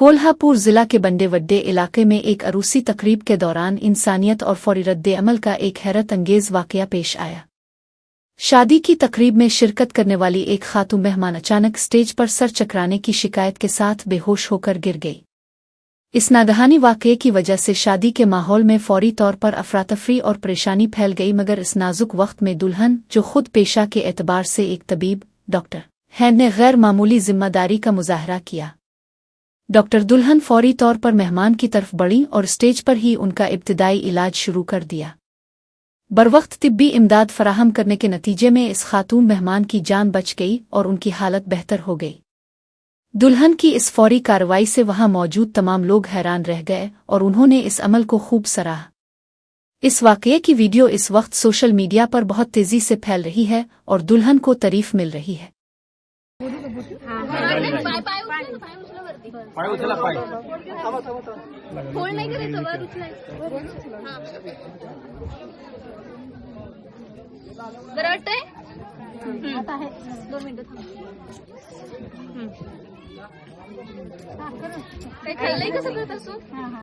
कोल्हापुर जिला के बंडेवड्डे इलाके में एक अरूसी तकरीब के दौरान इंसानियत और फौरी रद्द-ए-अमल का एक हैरत अंगेज वाकया पेश आया। शादी की तकरीब में शिरकत करने वाली एक खातून मेहमान अचानक स्टेज पर सर चकराने की शिकायत के साथ बेहोश होकर गिर गई। इस नागहानी वाकये की वजह से शादी के माहौल में फौरी तौर पर अफरातफरी और परेशानी फैल गई, मगर इस नाजुक वक्त में दुल्हन, जो खुद पेशा के एतबार से एक तबीब डॉक्टर है, ने गैर मामूली जिम्मेदारी का मुजाहरा किया। डॉक्टर दुल्हन फौरी तौर पर मेहमान की तरफ बढ़ी और स्टेज पर ही उनका इब्तिदाई इलाज शुरू कर दिया। बरवक्त तिब्बी इमदाद फराहम करने के नतीजे में इस खातून मेहमान की जान बच गई और उनकी हालत बेहतर हो गई। दुल्हन की इस फौरी कार्रवाई से वहां मौजूद तमाम लोग हैरान रह गए और उन्होंने इस अमल को खूब सराहा। इस वाकये की वीडियो इस वक्त सोशल मीडिया पर बहुत तेजी से फैल रही है और दुल्हन को तारीफ मिल रही है। आता है 2 मिनिटं थांब. काही खाल्लंय का सगळं तसं?